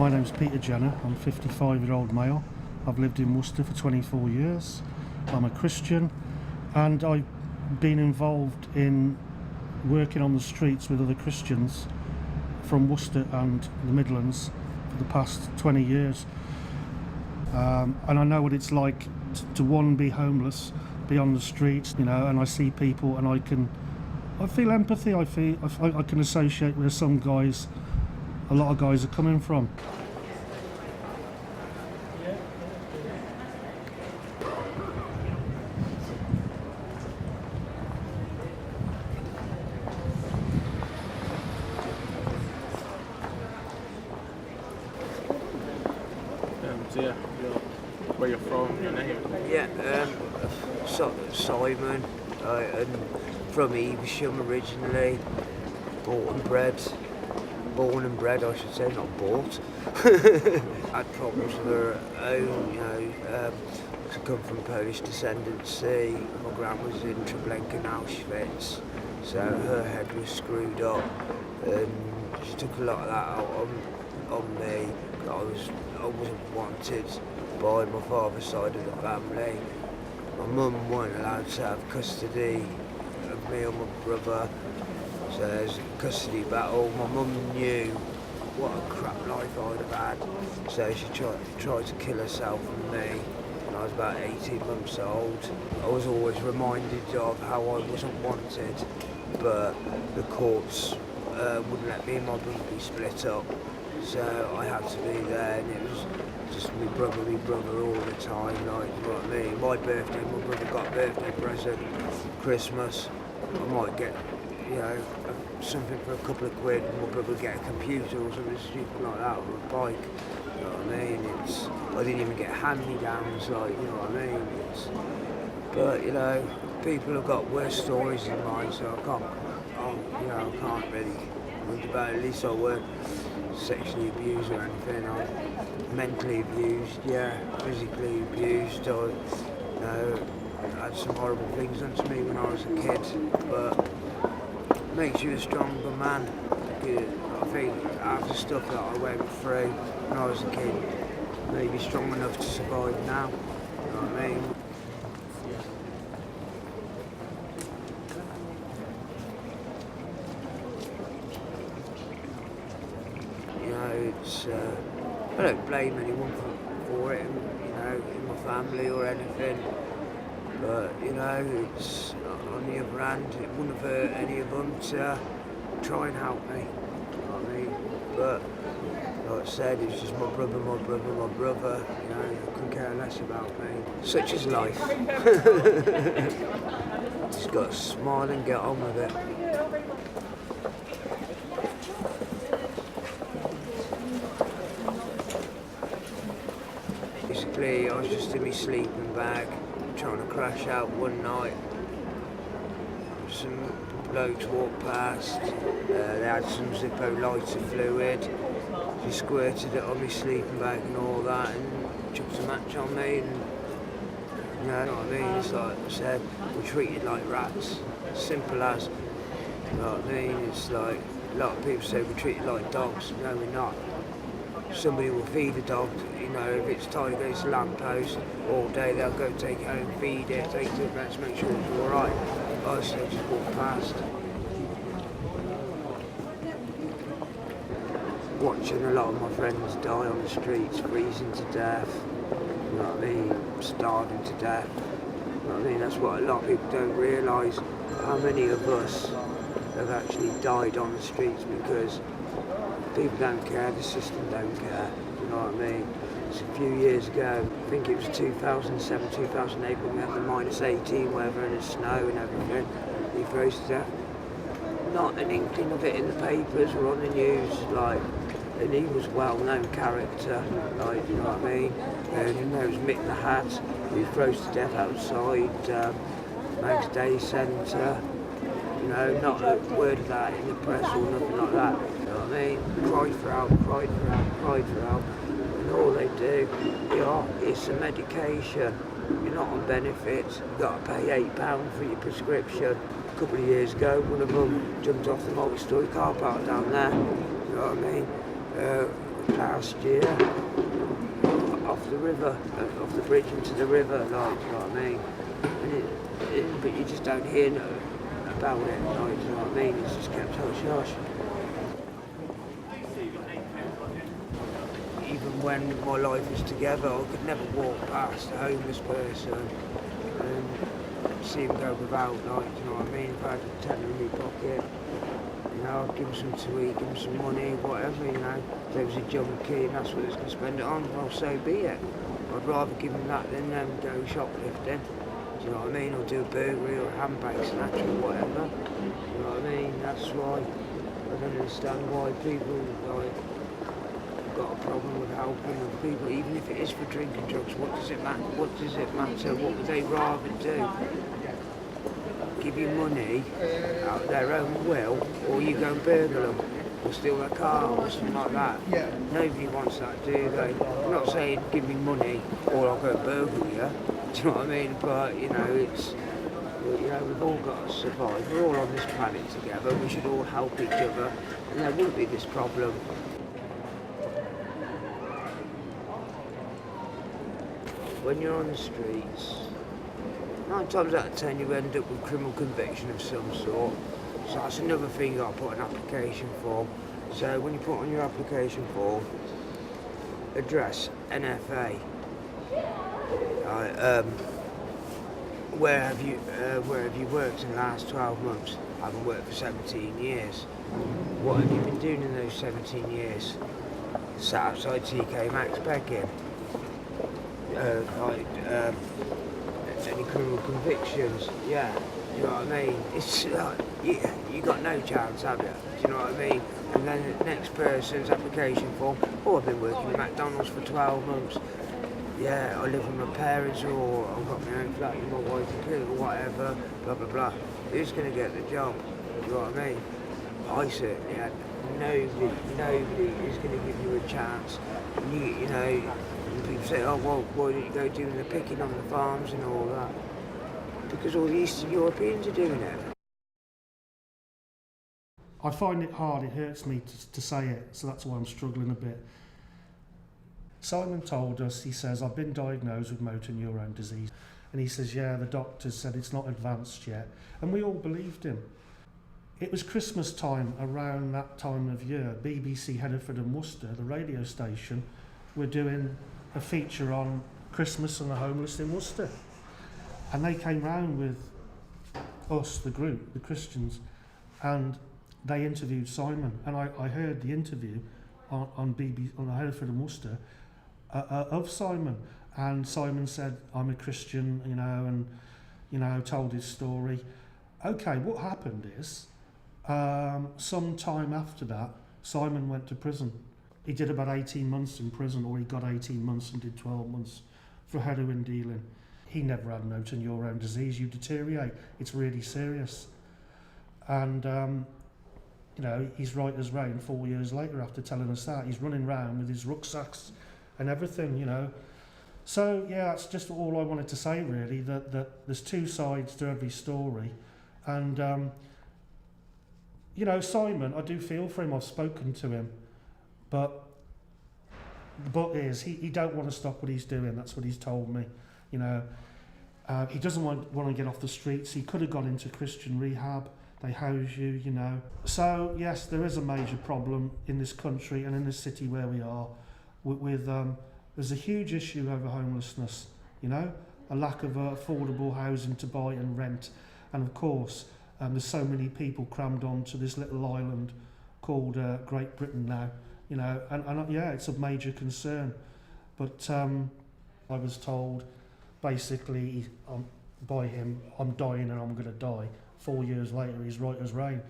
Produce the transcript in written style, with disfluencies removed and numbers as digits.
My name's Peter Jenner. I'm a 55-year-old male. I've lived in Worcester for 24 years. I'm a Christian, and I've been involved in working on the streets with other Christians from Worcester and the Midlands for the past 20 years. And I know what it's like to be homeless, be on the streets, and I see people and I feel empathy. I can associate where a lot of guys are coming from. Where you're from, your name? Yeah, Simon, and from Evesham originally, born and bred, I should say, not bought. Had problems with her own, I come from Polish descendancy. My gran was in Treblinka and Auschwitz, so her head was screwed up, and she took a lot of that out on me. I wasn't wanted by my father's side of the family. My mum weren't allowed to have custody of me or my brother, so there's a custody battle. My mum knew what a crap life I'd have had, so she tried to kill herself and me when I was about 18 months old. I was always reminded of how I wasn't wanted, but the courts wouldn't let me and my brother be split up, so I had to be there, and it was just me brother all the time, like, you know what I mean? My birthday, my brother got a birthday present, Christmas, I might get, something for a couple of quid, and my brother would get a computer or something stupid like that, or a bike, you know what I mean? I didn't even get hand-me-downs, like, you know what I mean? But, people have got worse stories than mine, so I can't really think about it. At least I weren't sexually abused or anything. I'm mentally abused, physically abused. I had some horrible things done to me when I was a kid, but it makes you a stronger man. I think after stuff that I went through when I was a kid, maybe strong enough to survive now. You know what I mean? I don't blame anyone for it, in my family or anything, but, it's, on the other hand, it wouldn't have hurt any of them to try and help me, you know what I mean? But, like I said, it's just my brother, I couldn't care less about me. Such is life. Just got to smile and get on with it. Basically, I was just in my sleeping bag, trying to crash out one night. Some blokes walked past, they had some Zippo lighter fluid. She squirted it on my sleeping bag and all that, and chucked a match on me, and you know what I mean? It's like I said, we're treated like rats, simple as, you know what I mean? It's like, a lot of people say we're treated like dogs. No, we're not. Somebody will feed a dog, if it's tied against a lamppost all day, they'll go take it home, feed it, take it to the vet to make sure it's alright. I still just walk past. Watching a lot of my friends die on the streets, freezing to death, you know what I mean, starving to death, you know what I mean, that's what a lot of people don't realise, how many of us have actually died on the streets because people don't care, the system don't care, you know what I mean? It's a few years ago, I think it was 2007, 2008, when we had the -18 weather and the snow and everything, he froze to death. Not an inkling of it in the papers or on the news, and he was a well-known character, you know what I mean? And there was Mick the Hat, who froze to death outside Manx Day Centre. Not a word of that in the press or nothing like that. You know what I mean? Cried for help. And all they do, it's a medication. You're not on benefits. You've got to pay £8 for your prescription. A couple of years ago, one of them jumped off the multi-storey car park down there. You know what I mean? last year off the river, off the bridge into the river, like, you know what I mean? And but you just don't hear about it, like, you know what I mean? It's just kept hush hush. Even when my life was together, I could never walk past a homeless person and see him go without, like, you know what I mean? If I had a tenner in my pocket, you know, I'd give him some to eat, give him some money, whatever, you know. If there was a junkie and that's what he was going to spend it on, well, so be it. I'd rather give him that than go shoplifting, do you know what I mean? Or do a burglary or a handbag snatch or whatever, you know what I mean? That's why I don't understand why people, like, got a problem with helping people, even if it is for drinking drugs. What does it matter? What does it matter? What would they rather do? Give you money out of their own will, or you go and burgle them, or steal their car, or something like that? Nobody wants that, do they? I'm not saying give me money, or I'll go and burgle you. Do you know what I mean? But you know, it's, you know, we've all got to survive. We're all on this planet together. We should all help each other, and there wouldn't be this problem. When you're on the streets, 9 times out of 10 you end up with criminal conviction of some sort. So that's another thing you've got to put an application form. So when you put on your application form, address NFA, where have you worked in the last 12 months? I haven't worked for 17 years. What have you been doing in those 17 years? Sat outside TK Maxx begging. Any criminal convictions, yeah, you know what I mean? It's like, you got no chance, have you? Do you know what I mean? And then the next person's application form, oh, I've been working at McDonald's for 12 months. Yeah, I live with my parents, or I've got my own flat with my wife and kid, or whatever, blah, blah, blah. Who's going to get the job? Do you know what I mean? I certainly had nobody is going to give you a chance. You know, people say, oh, well, why don't you go doing the picking on the farms and all that? Because all the Eastern Europeans are doing it. I find it hard, it hurts me to say it, so that's why I'm struggling a bit. Simon told us, he says, I've been diagnosed with motor neurone disease. And he says, yeah, the doctors said it's not advanced yet. And we all believed him. It was Christmas time, around that time of year. BBC Hereford and Worcester, the radio station, were doing a feature on Christmas and the homeless in Worcester. And they came round with us, the group, the Christians, and they interviewed Simon. And I heard the interview on BBC, on Hereford and Worcester, of Simon. And Simon said, I'm a Christian, you know, and, you know, told his story. Okay, what happened is, some time after that, Simon went to prison. He did about 18 months in prison, or he got 18 months and did 12 months for heroin dealing. He never had motor neurone disease. You deteriorate. It's really serious. And, you know, he's right as rain 4 years later after telling us that. He's running around with his rucksacks and everything, you know. So, yeah, that's just all I wanted to say, really, that there's two sides to every story. And, you know, Simon, I do feel for him. I've spoken to him. But is, he don't want to stop what he's doing. That's what he's told me, you know. He doesn't want to get off the streets. He could have gone into Christian rehab. They house you, you know. So, yes, there is a major problem in this country and in this city where we are with there's a huge issue over homelessness, you know, a lack of affordable housing to buy and rent. And, of course, there's so many people crammed onto this little island called Great Britain now, you know, and yeah, it's a major concern. But I was told, basically, by him, I'm dying and I'm going to die. 4 years later, he's right as rain.